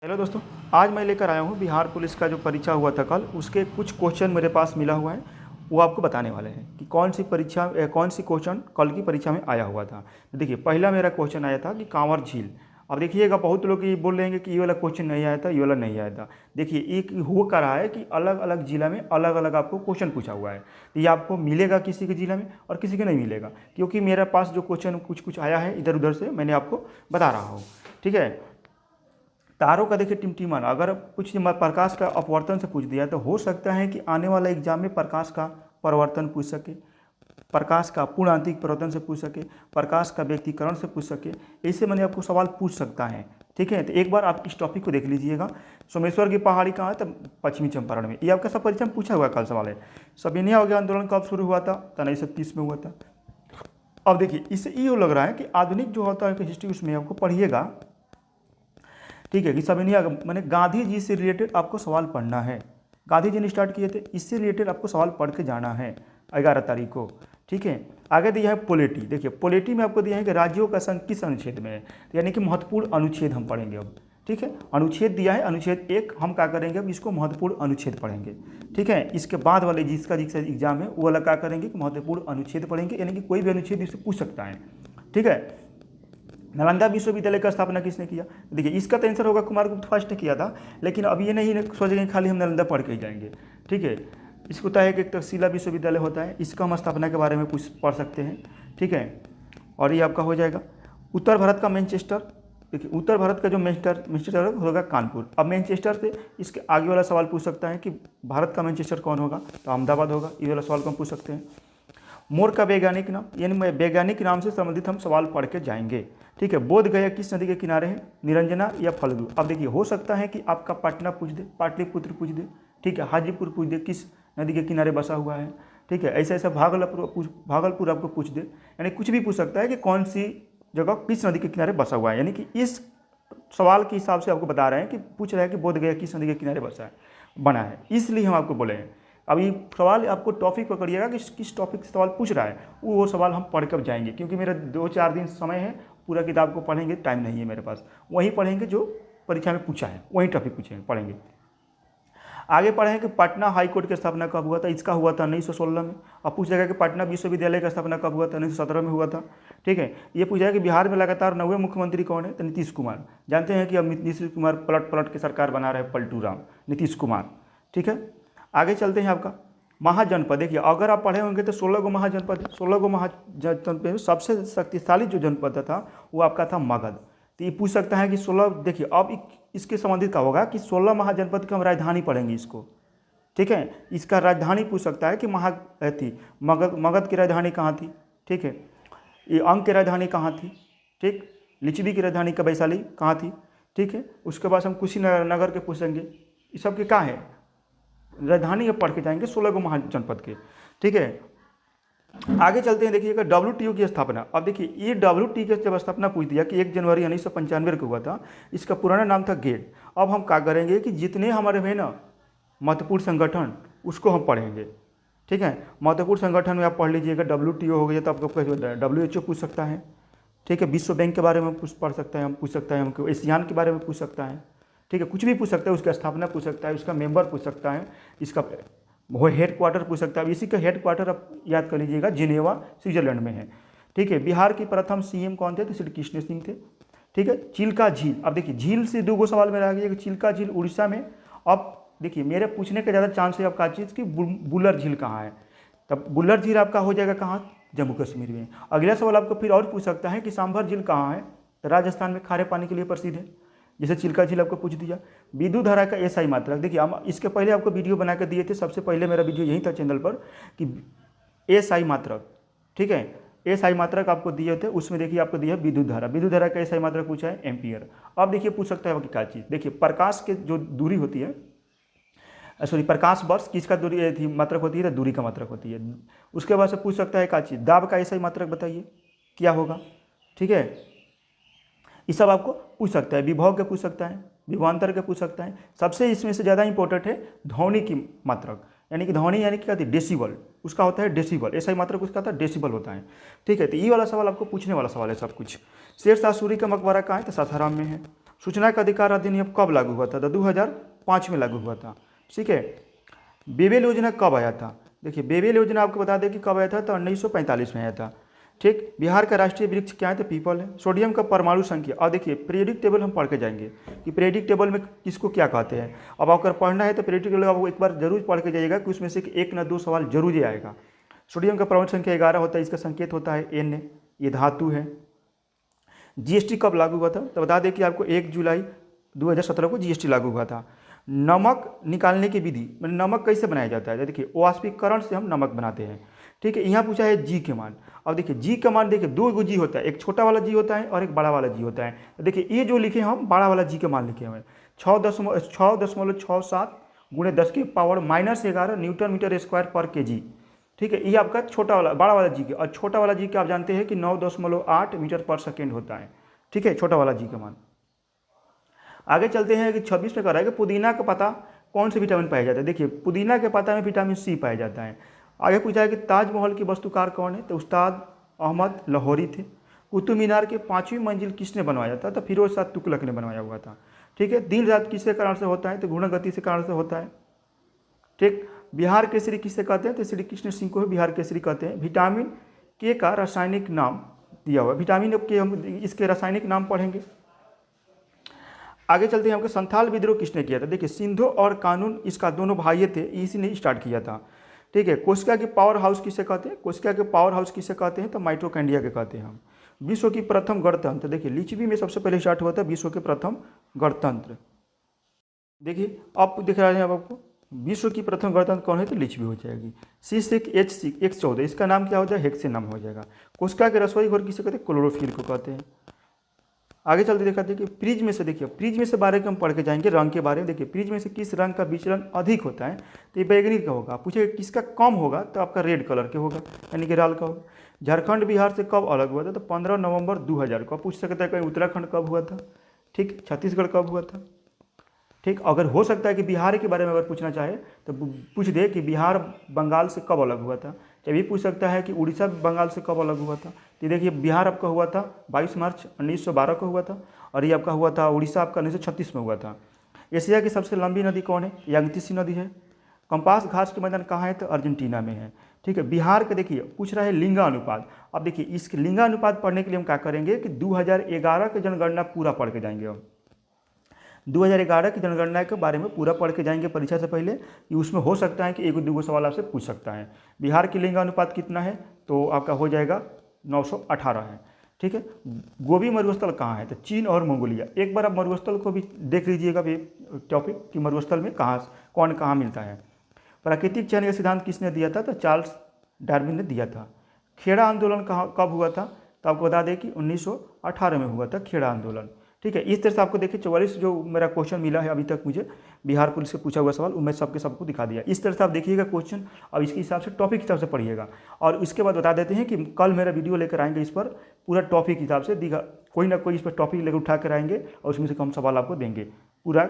Hello दोस्तों, आज मैं लेकर आया हूँ बिहार पुलिस का जो परीक्षा हुआ था कल, उसके कुछ क्वेश्चन मेरे पास मिला हुआ है। वो आपको बताने वाले हैं कि कौन सी क्वेश्चन कल की परीक्षा में आया हुआ था। तो देखिए, पहला मेरा क्वेश्चन आया था कि कांवर झील। अब देखिएगा, बहुत लोग ये बोल रहे हैं कि ये वाला क्वेश्चन नहीं आया था, ये वाला नहीं आया था। देखिए, एक हो कर रहा है कि अलग अलग जिला में अलग अलग आपको क्वेश्चन पूछा हुआ है। तो ये आपको मिलेगा किसी के जिला में और किसी के नहीं मिलेगा, क्योंकि मेरे पास जो क्वेश्चन कुछ कुछ आया है इधर उधर से, मैंने आपको बता रहा हूँ। ठीक है, तारों का देखिए टिमटिमाना, अगर कुछ प्रकाश का अपवर्तन से पूछ दिया तो हो सकता है कि आने वाला एग्जाम में प्रकाश का परिवर्तन पूछ सके, प्रकाश का पूर्णांतिक परिवर्तन से पूछ सके, प्रकाश का व्यक्तीकरण से पूछ सके। ऐसे मैंने आपको सवाल पूछ सकता है। ठीक है, तो एक बार आप इस टॉपिक को देख लीजिएगा। सोमेश्वर की पहाड़ी कहाँ है? तो पश्चिमी चंपारण में। ये आपका सब परीक्षा में पूछा हुआ कल सवाल है। सविनय अवज्ञा आंदोलन कब शुरू हुआ था? तो 1930 में हुआ था। अब देखिए, इससे ये लग रहा है कि आधुनिक जो होता है हिस्ट्री, उसमें आपको पढ़िएगा। ठीक है, कि सविनय मैंने गांधी जी से रिलेटेड आपको सवाल पढ़ना है। गांधी जी ने स्टार्ट किए थे, इससे रिलेटेड आपको सवाल पढ़ के जाना है 11 तारीख को। ठीक है, आगे दिया है पोलिटी। देखिए, पोलिटी में आपको दिया है कि राज्यों का संघ किस अनुच्छेद में है, तो यानी कि महत्वपूर्ण अनुच्छेद हम पढ़ेंगे अब। ठीक है, अनुच्छेद दिया है, अनुच्छेद 1 हम क्या करेंगे अब, इसको महत्वपूर्ण अनुच्छेद पढ़ेंगे। ठीक है, इसके बाद वाले जिसका एग्जाम है वो वाला क्या करेंगे कि महत्वपूर्ण अनुच्छेद पढ़ेंगे, यानी कि कोई भी अनुच्छेद इससे पूछ सकता है। ठीक है, नालंदा विश्वविद्यालय का स्थापना किसने किया? देखिए, इसका तो आंसर होगा कुमारगुप्त फर्स्ट ने किया था, लेकिन अब ये नहीं सोचेंगे खाली हम नालंदा पढ़ के ही जाएंगे। ठीक है, इसको तय है कि एक तक्षशिला विश्वविद्यालय होता है, इसका हम स्थापना के बारे में कुछ पढ़ सकते हैं। ठीक है, और ये आपका हो जाएगा उत्तर भारत का मैनचेस्टर। देखिए, उत्तर भारत का जो मैनचेस्टर होगा कानपुर। अब मैनचेस्टर से इसके आगे वाला सवाल पूछ सकता है कि भारत का मैनचेस्टर कौन होगा, तो अहमदाबाद होगा। ये वाला सवाल को हम पूछ सकते हैं। मोर का वैज्ञानिक नाम, यानी वैज्ञानिक नाम से संबंधित हम सवाल पढ़ के जाएंगे। ठीक है, बोध गया किस नदी के किनारे है? निरंजना या फल्गु। अब देखिए, हो सकता है कि आपका पटना पूछ दे, पाटलिपुत्र पूछ दे। ठीक है, हाजीपुर पूछ दे, किस नदी के किनारे बसा हुआ है। ठीक है, ऐसा ऐसा भागलपुर आपको पूछ दे, यानी कुछ भी पूछ सकता है कि कौन सी जगह किस नदी के किनारे बसा हुआ है। यानी कि इस सवाल के हिसाब से आपको बता रहे हैं कि पूछ रहे हैं कि बोध गया किस नदी के किनारे बना है, इसलिए हम आपको बोले हैं। अभी सवाल आपको टॉपिक पकड़िएगा कि किस टॉपिक से सवाल पूछ रहा है, वो सवाल हम पढ़ कर जाएंगे, क्योंकि मेरा 2-4 दिन समय है, पूरा किताब को पढ़ेंगे टाइम नहीं है मेरे पास। वही पढ़ेंगे जो परीक्षा में पूछा है, वही टॉपिक पढ़ेंगे। आगे पढ़ें कि पटना हाई कोर्ट की स्थापना कब हुआ था? इसका हुआ था 1916 में। अब पूछेगा कि पटना विश्वविद्यालय का स्थापना कब हुआ था? 1917 में हुआ था। ठीक है, ये पूछा है कि बिहार में लगातार 9वें मुख्यमंत्री कौन है? तो नीतीश कुमार। जानते हैं कि अब नीतीश कुमार पलट के सरकार बना रहे पलटू राम नीतीश कुमार। ठीक है, आगे चलते हैं। आपका महाजनपद, देखिए अगर आप पढ़े होंगे तो 16 गो महाजनपद है। 16 गो महाजनपद में सबसे शक्तिशाली जो जनपद था वो आपका था मगध। तो ये पूछ सकता है कि 16, देखिए अब इसके संबंधित क्या होगा कि 16 महाजनपद की हम राजधानी पढ़ेंगे इसको। ठीक है, इसका राजधानी पूछ सकता है कि मगध की राजधानी कहाँ थी। ठीक है, ये अंग की राजधानी कहाँ थी। ठीक, लिच्छवी की राजधानी का वैशाली कहाँ थी। ठीक है, उसके बाद हम कुशीनगर के पूछेंगे। ये सब के कहाँ है राजधानी, ये पढ़ के जाएंगे 16 गो महाजनपद के। ठीक है, आगे चलते हैं। देखिएगा WTO की स्थापना। अब देखिए, ये WTO की जब स्थापना पूछ दिया कि 1 जनवरी 1995 को हुआ था, इसका पुराना नाम था गेट। अब हम क्या करेंगे कि जितने हमारे हैं ना महत्वपूर्ण संगठन, उसको हम पढ़ेंगे। ठीक है, महत्वपूर्ण संगठन में आप पढ़ लीजिएगा। WTO हो गया तो आपको WHO पूछ सकता है। ठीक है, विश्व बैंक के बारे में पढ़ सकता है, हम पूछ सकता है, हमको एशियान के बारे में पूछ सकता है। ठीक है, कुछ भी पूछ सकता है, उसका स्थापना पूछ सकता है, उसका मेंबर पूछ सकता है, इसका वो हेड क्वार्टर पूछ सकता है। इसी का हेड क्वार्टर आप याद कर लीजिएगा, जिनेवा स्विट्जरलैंड में है। ठीक है, बिहार के प्रथम CM कौन थे? तो श्री कृष्ण सिंह थे। ठीक है, चिल्का झील। अब देखिए, झील से 2 सवाल मेरा आ गया कि चिल्का झील उड़ीसा में। अब देखिए, मेरे पूछने का ज़्यादा चांस है आपका चीज़ कि बुल्लर झील कहाँ है। तब बुल्लर झील आपका हो जाएगा कहाँ? जम्मू कश्मीर में। अगला सवाल आपको फिर और पूछ सकता है कि सांभर झील कहाँ है? तो राजस्थान में खारे पानी के लिए प्रसिद्ध है। जैसे चिल्का झील आपको पूछ दिया। विद्युत धारा का SI मात्रक, देखिए हम इसके पहले आपको वीडियो बना कर दिए थे, सबसे पहले मेरा वीडियो यही था चैनल पर कि SI मात्रक। ठीक है, SI मात्रक आपको दिए थे, उसमें देखिए आपको दिया विद्युत धारा का SI मात्रक पूछा है एम्पियर। अब देखिए पूछ सकता है क्या चीज़, देखिए प्रकाश के जो दूरी होती है, प्रकाश वर्ष किसका दूरी थी मात्रक होती है? तो दूरी का मात्रक होती है। उसके बाद से पूछ सकता है क्या चीज़, दाब का SI मात्रक बताइए क्या होगा। ठीक है, ये सब आपको पूछ सकता है। विभव के पूछ सकता है, विभवांतर के पूछ सकता है। सबसे इसमें से ज़्यादा इंपॉर्टेंट है ध्वनि की मात्रक, यानी कि ध्वनि यानी कि क्या होती है? डेसिबल। उसका होता है डेसिबल, SI मात्रक उसका होता है डेसिबल होता है। ठीक है, तो ये वाला सवाल आपको पूछने वाला सवाल है सब कुछ। शेरशाह सूरी का मकबरा कहाँ है? तो सासाराम में है। सूचना का अधिकार अधिनियम कब लागू हुआ था? तो 2005 में लागू हुआ था। ठीक है। बेबेल योजना कब आया था? देखिए बेबेल योजना आपको बता दें कि कब आया था, तो 1945 में आया था। ठीक। बिहार का राष्ट्रीय वृक्ष क्या है? तो पीपल है। सोडियम का परमाणु संख्या, और देखिए पीरियडिक टेबल हम पढ़ के जाएंगे कि पीरियडिक टेबल में किसको क्या कहते हैं। अब अगर पढ़ना है तो पीरियडिक टेबल आपको एक बार जरूर पढ़ के जाइएगा कि उसमें से एक ना दो सवाल जरूर ही आएगा। सोडियम का परमाणु संख्या 11 होता है, इसका संकेत होता है N, ये धातु है। जीएसटी कब लागू हुआ था? तो बता दें कि आपको 1 जुलाई 2017 को जीएसटी लागू हुआ था। नमक निकालने की विधि, नमक कैसे बनाया जाता है? देखिए वाष्पीकरण से हम नमक बनाते हैं। ठीक है। यहाँ पूछा है जी के मान। अब देखिए जी का मान, देखिए 2 जी होता है, एक छोटा वाला जी होता है और एक बड़ा वाला जी होता है। तो देखिए ये जो लिखे हम बड़ा वाला जी का मान लिखे हुए हैं 6.67 गुणे 10 की पावर -11 न्यूटन मीटर स्क्वायर पर केजी। ठीक है। ये आपका छोटा वाला, बड़ा वाला जी के, और छोटा वाला जी के आप जानते हैं कि 9.8 मीटर पर सेकेंड होता है। ठीक है, छोटा वाला जी का मान। आगे चलते हैं कि 26 में कह रहा है कि पुदीना का पत्ता कौन से विटामिन पाया जाता है? देखिए पुदीना के पत्ता में विटामिन सी पाया जाता है। आगे पूछा है कि ताजमहल के वास्तुकार कौन है? तो उस्ताद अहमद लाहौरी थे। कुतुब मीनार के 5वीं मंजिल किसने बनवाया था? तो फिरोज शाह तुगलक ने बनवाया हुआ था। ठीक है। दिन रात किसके कारण से होता है? तो घूर्णन गति से कारण से होता है। ठीक। बिहार केसरी किससे कहते हैं? तो श्री कृष्ण सिंह को बिहार केसरी कहते हैं। विटामिन के का रासायनिक नाम दिया हुआ है। विटामिन के हम इसके रासायनिक नाम पढ़ेंगे। आगे चलते हैं, आपके संथाल विद्रोह किसने किया था? देखिए सिंधु और कानून इसका दोनों भाई थे, इसी ने स्टार्ट किया था। ठीक है। कोशिका के पावर हाउस किसे कहते हैं? कोशिका के पावर हाउस किसे कहते हैं? तो माइटोकॉन्ड्रिया के कहते हैं हम। विश्व की प्रथम गणतंत्र, देखिए लिच्छवी में सबसे पहले स्टार्ट हुआ था विश्व के प्रथम गणतंत्र। देखिए अब दिख रहा है आपको विश्व की प्रथम गणतंत्र कौन है? तो लिच्छवी हो जाएगी। C6H14 इसका नाम क्या हो जाएगा? हेक्से नाम हो जाएगा। कोशिका के रसोई घर किसे कहते हैं? क्लोरोफिल को कहते हैं। आगे चलते दिखाते हैं कि प्रिज्म में से, देखिए प्रिज्म में से बारे में हम पढ़ के जाएंगे रंग के बारे में। देखिए प्रिज्म में से किस रंग का विचलन अधिक होता है? तो ये बैगनी का होगा। पूछेगा किसका कम होगा? तो आपका रेड कलर के होगा, यानी कि लाल का होगा। झारखंड बिहार से कब अलग हुआ था? तो 15 नवंबर 2000 को। पूछ सकता है कहीं उत्तराखंड कब हुआ था? ठीक। छत्तीसगढ़ कब हुआ था? ठीक। अगर हो सकता है कि बिहार के बारे में अगर पूछना चाहे तो पूछ दे कि बिहार बंगाल से कब अलग हुआ था। जब ये पूछ सकता है कि उड़ीसा बंगाल से कब अलग हुआ था। तो देखिए बिहार आपका हुआ था 22 मार्च 1912 को हुआ था, और ये आपका हुआ था उड़ीसा आपका 1936 में हुआ था। एशिया की सबसे लंबी नदी कौन है? यांगत्सी नदी है। कंपास घास के मैदान कहाँ है? तो अर्जेंटीना में है। ठीक है। बिहार का देखिए पूछ रहा है लिंगानुपात। अब देखिए इस लिंगानुपात पढ़ने के लिए हम क्या करेंगे कि 2011 की जनगणना पूरा पढ़ के जाएंगे। हम 2011 की जनगणना के बारे में पूरा पढ़ के जाएंगे परीक्षा से पहले, कि उसमें हो सकता है कि 1-2 सवाल आपसे पूछ सकता है। बिहार की लिंगानुपात कितना है? तो आपका हो जाएगा 918 है। ठीक है। गोबी मरुस्थल कहाँ है? तो चीन और मंगोलिया। एक बार आप मरुस्थल को भी देख लीजिएगा टॉपिक कि मरुस्थल में कौन कहाँ मिलता है। प्राकृतिक चयन का सिद्धांत किसने दिया था? तो चार्ल्स डार्विन ने दिया था। खेड़ा आंदोलन कब हुआ था? तो आपको बता दें कि 1918 में हुआ था खेड़ा आंदोलन। ठीक है। इस तरह से आपको देखिए 44 जो मेरा क्वेश्चन मिला है अभी तक मुझे बिहार पुलिस से पूछा हुआ सवाल, मैं सबको दिखा दिया। इस तरह से आप देखिएगा क्वेश्चन, और इसके हिसाब से टॉपिक हिसाब से पढ़िएगा। और इसके बाद बता देते हैं कि कल मेरा वीडियो लेकर आएंगे इस पर पूरा टॉपिक हिसाब से, कोई ना कोई इस पर टॉपिक लेकर उठा कर आएंगे और उसमें से कम सवाल आपको देंगे पूरा